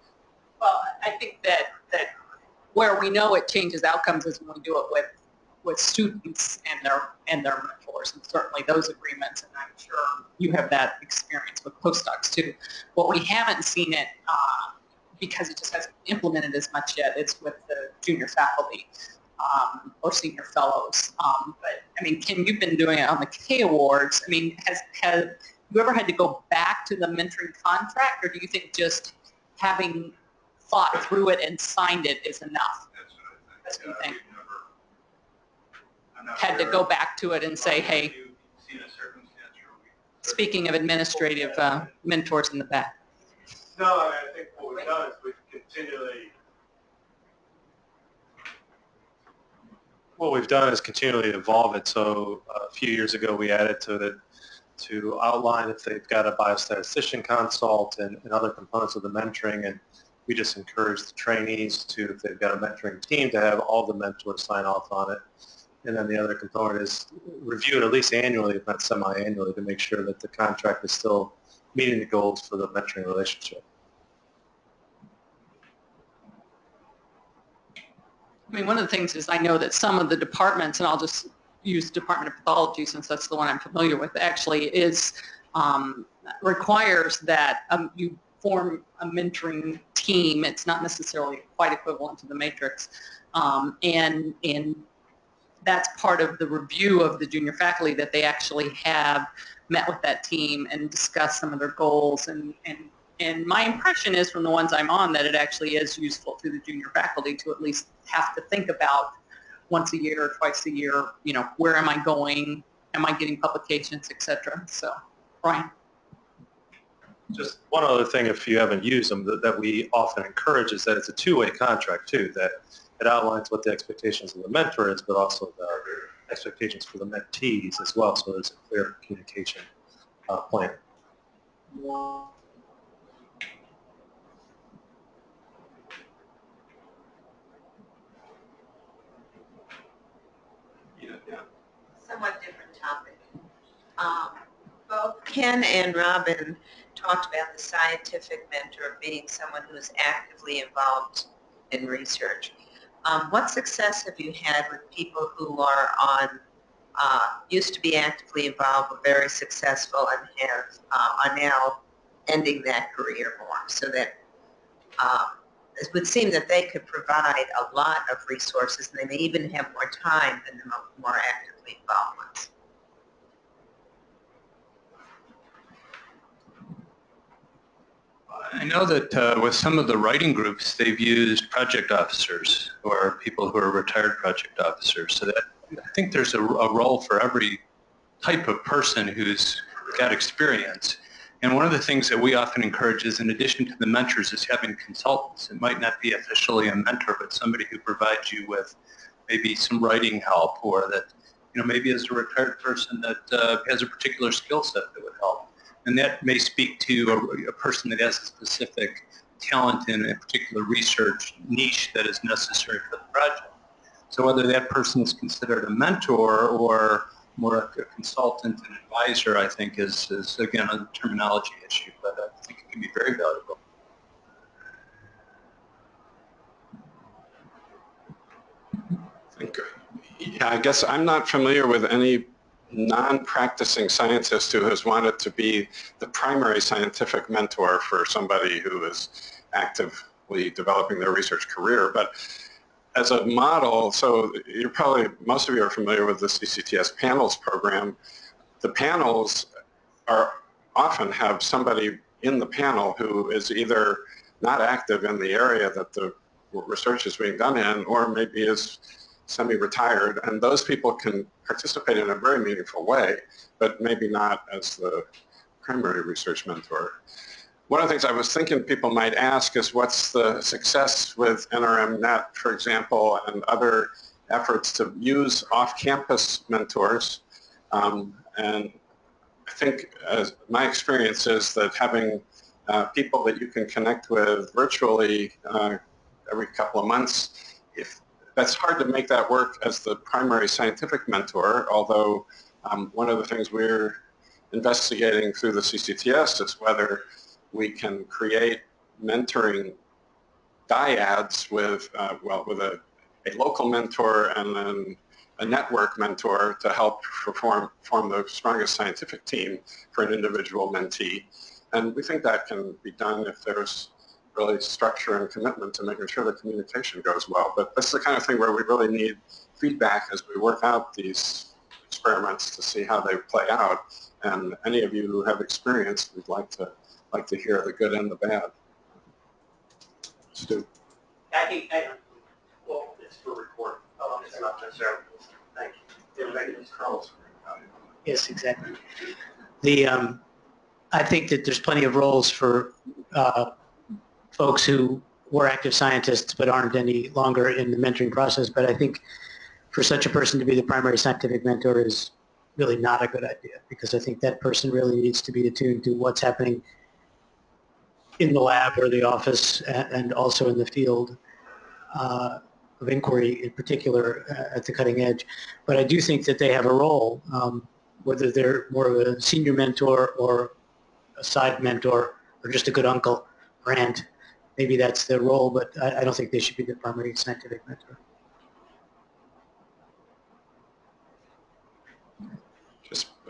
Well, I think that where we know it changes outcomes is when we do it with students and their mentors, and certainly those agreements, and I'm sure you have that experience with postdocs too. What we haven't seen it, because it just hasn't implemented as much yet, it's with the junior faculty or senior fellows. But I mean, Ken, you've been doing it on the K Awards. I mean, have you ever had to go back to the mentoring contract, or do you think just having thought through it and signed it is enough? That's what you think. Had to go back to it and say, hey, speaking of administrative mentors in the back. No, I think what we've done is we've continually evolve it. So a few years ago we added to it to outline if they've got a biostatistician consult and other components of the mentoring, and we just encourage the trainees to, if they've got a mentoring team, to have all the mentors sign off on it. And then the other component is review it at least annually, if not semi-annually, to make sure that the contract is still meeting the goals for the mentoring relationship. I mean, one of the things is I know that some of the departments, and I'll just use Department of Pathology since that's the one I'm familiar with, actually is requires that you form a mentoring team. It's not necessarily quite equivalent to the matrix. And that's part of the review of the junior faculty, that they actually have met with that team and discussed some of their goals. And my impression is from the ones I'm on that it actually is useful to the junior faculty to at least have to think about once a year or twice a year, you know, where am I going? Am I getting publications, etc. So, Brian. Just one other thing, if you haven't used them, that we often encourage is that it's a two-way contract too, that it outlines what the expectations of the mentor is, but also the expectations for the mentees as well, so there's a clear communication plan. Somewhat different topic. Both Ken and Robin talked about the scientific mentor being someone who's actively involved in research. What success have you had with people who are on, used to be actively involved, were very successful, and have, are now ending that career more, so that it would seem that they could provide a lot of resources, and they may even have more time than the more actively involved ones? I know that with some of the writing groups, they've used project officers or people who are retired project officers. So that I think there's a role for every type of person who's got experience. And one of the things that we often encourage is, in addition to the mentors, is having consultants. It might not be officially a mentor, but somebody who provides you with maybe some writing help, or that, maybe as a retired person that has a particular skill set that would help. And that may speak to a person that has a specific talent in a particular research niche that is necessary for the project. So whether that person is considered a mentor or more a consultant and advisor, I think is again, a terminology issue, but I think it can be very valuable. I guess I'm not familiar with any non-practicing scientist who has wanted to be the primary scientific mentor for somebody who is actively developing their research career. But as a model, so most of you are familiar with the CCTS panels program. The panels often have somebody in the panel who is either not active in the area that the research is being done in, or maybe is semi-retired, and those people can participate in a very meaningful way, but maybe not as the primary research mentor. One of the things I was thinking people might ask is, what's the success with Nrm Net, for example, and other efforts to use off-campus mentors? And I think my experience is that having people that you can connect with virtually every couple of months, that's hard to make that work as the primary scientific mentor, although one of the things we're investigating through the CCTS is whether we can create mentoring dyads with a local mentor and then a network mentor to help form the strongest scientific team for an individual mentee. And we think that can be done if there's really structure and commitment to making sure the communication goes well. But that's the kind of thing where we really need feedback as we work out these experiments to see how they play out. And any of you who have experience, we'd like to hear the good and the bad. Stu. Well, it's for recording. It's not necessarily. Thank you. They're making these calls. Yes, exactly. I think that there's plenty of roles for folks who were active scientists but aren't any longer in the mentoring process. But I think for such a person to be the primary scientific mentor is really not a good idea, because I think that person really needs to be attuned to what's happening in the lab or the office, and also in the field of inquiry, in particular at the cutting edge. But I do think that they have a role, whether they're more of a senior mentor or a side mentor or just a good uncle or aunt. Maybe that's their role, but I don't think they should be the primary scientific mentor.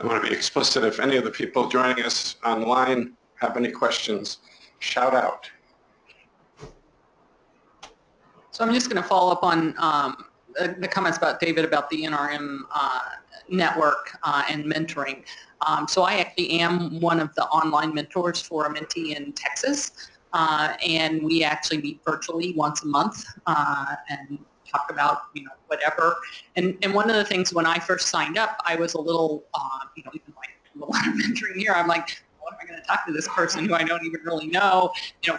I want to be explicit. If any of the people joining us online have any questions, shout out. So I'm just going to follow up on the comments about David about the Nrm network and mentoring. So I actually am one of the online mentors for a mentee in Texas, and we actually meet virtually once a month and talk about whatever. And one of the things when I first signed up, I was a little even like a lot of mentoring here. I'm like, what am I going to talk to this person who I don't even really know,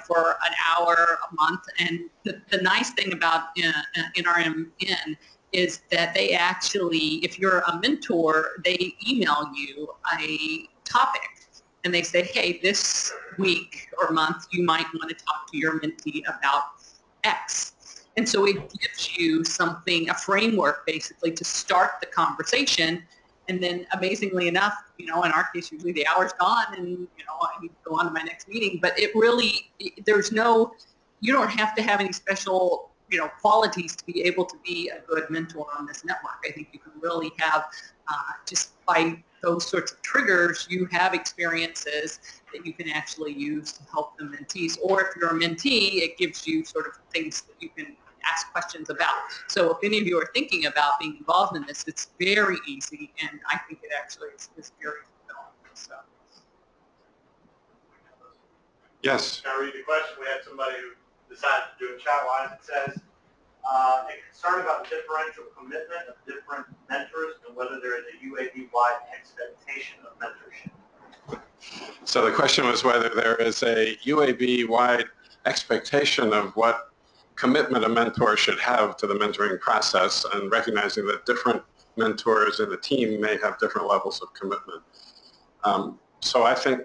for an hour a month? And the nice thing about Nrm is that they actually, if you're a mentor, they email you a topic. And they say, hey, this week or month, you might want to talk to your mentee about X. And so it gives you something, a framework, basically, to start the conversation. And then, amazingly enough, in our case, usually the hour's gone, and I need to go on to my next meeting. But it really, you don't have to have any special, qualities to be able to be a good mentor on this network. I think you can really have, just by those sorts of triggers, you have experiences that you can actually use to help the mentees. Or if you're a mentee, it gives you sort of things that you can ask questions about. So if any of you are thinking about being involved in this, it's very easy, and I think it actually is very fulfilling. So. Yes. Can I read the question? We had somebody who decided to do a chat line that says, a concern about the differential commitment of different mentors and whether there is a UAB-wide expectation of mentorship. So the question was whether there is a UAB-wide expectation of what commitment a mentor should have to the mentoring process, and recognizing that different mentors in the team may have different levels of commitment. So I think,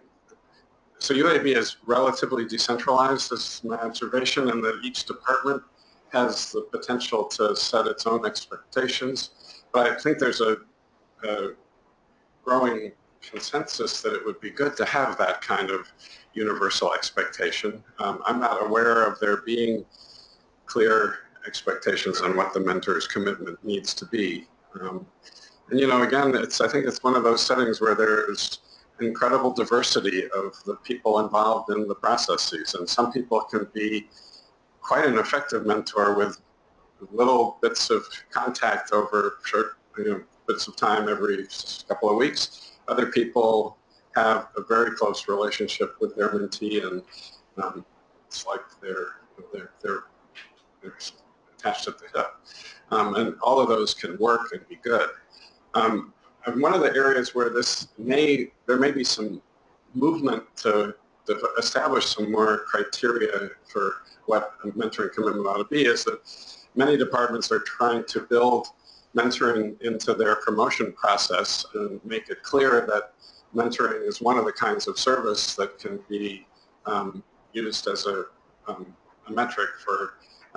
so UAB is relatively decentralized, is my observation, and that each department has the potential to set its own expectations. But I think there's a growing consensus that it would be good to have that kind of universal expectation. I'm not aware of there being clear expectations on what the mentor's commitment needs to be. And again, I think it's one of those settings where there's incredible diversity of the people involved in the processes, and some people can be quite an effective mentor with little bits of contact over short bits of time every couple of weeks. Other people have a very close relationship with their mentee, and it's like they're attached at the hip. And all of those can work and be good. And one of the areas where there may be some movement to establish some more criteria for what a mentoring commitment ought to be is that many departments are trying to build mentoring into their promotion process and make it clear that mentoring is one of the kinds of service that can be used as a metric for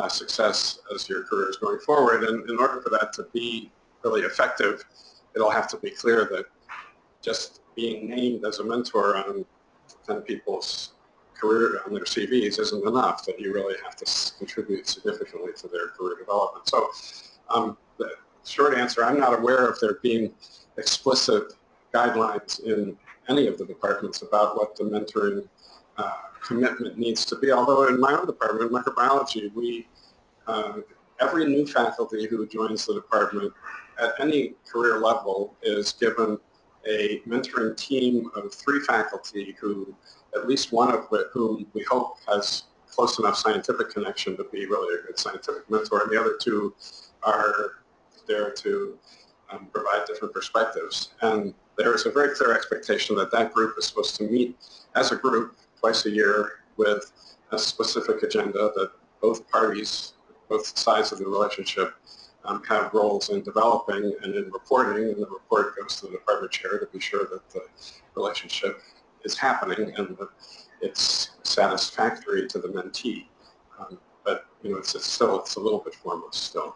success as your career is going forward. And in order for that to be really effective, it'll have to be clear that just being named as a mentor on 10 people's career on their CVs isn't enough, that you really have to contribute significantly to their career development. So the short answer, I'm not aware of there being explicit guidelines in any of the departments about what the mentoring commitment needs to be, although in my own department, microbiology, every new faculty who joins the department at any career level is given a mentoring team of 3 faculty who, at least one of whom we hope has close enough scientific connection to be really a good scientific mentor, and the other 2 are there to provide different perspectives. And there is a very clear expectation that that group is supposed to meet as a group twice a year with a specific agenda that both parties, both sides of the relationship, have roles in developing and in reporting, and the report goes to the department chair to be sure that the relationship is happening and that it's satisfactory to the mentee. But it's a little bit formless still.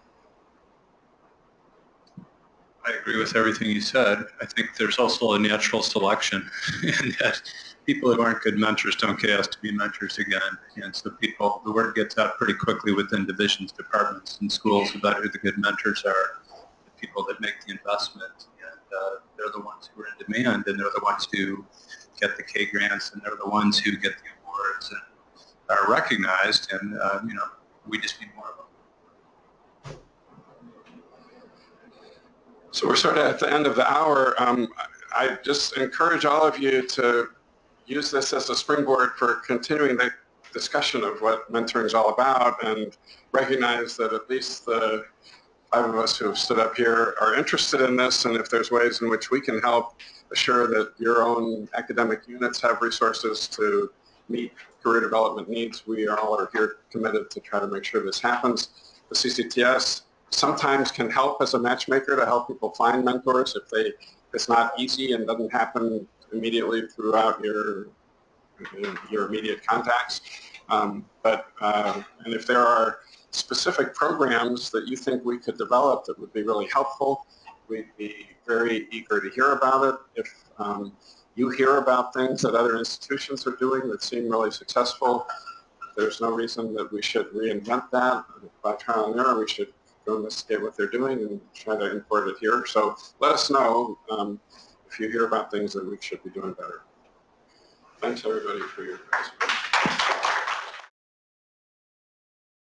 I agree with everything you said. I think there's also a natural selection in that people who aren't good mentors don't get asked to be mentors again. And so the word gets out pretty quickly within divisions, departments, and schools about who the good mentors are, the people that make the investment. And they're the ones who are in demand, and they're the ones who get the K grants, and they're the ones who get the awards and are recognized. And, we just need more of them. So we're sort of at the end of the hour. I just encourage all of you to use this as a springboard for continuing the discussion of what mentoring is all about, and recognize that at least the 5 of us who have stood up here are interested in this, and if there's ways in which we can help assure that your own academic units have resources to meet career development needs, we all are here committed to try to make sure this happens. The CCTS sometimes can help as a matchmaker to help people find mentors if it's not easy and doesn't happen immediately throughout your immediate contacts. And if there are specific programs that you think we could develop that would be really helpful, we'd be very eager to hear about it. If you hear about things that other institutions are doing that seem really successful, there's no reason that we should reinvent that by trial and error. We should go investigate what they're doing and try to import it here. So let us know if you hear about things that we should be doing better. Thanks everybody for your participation.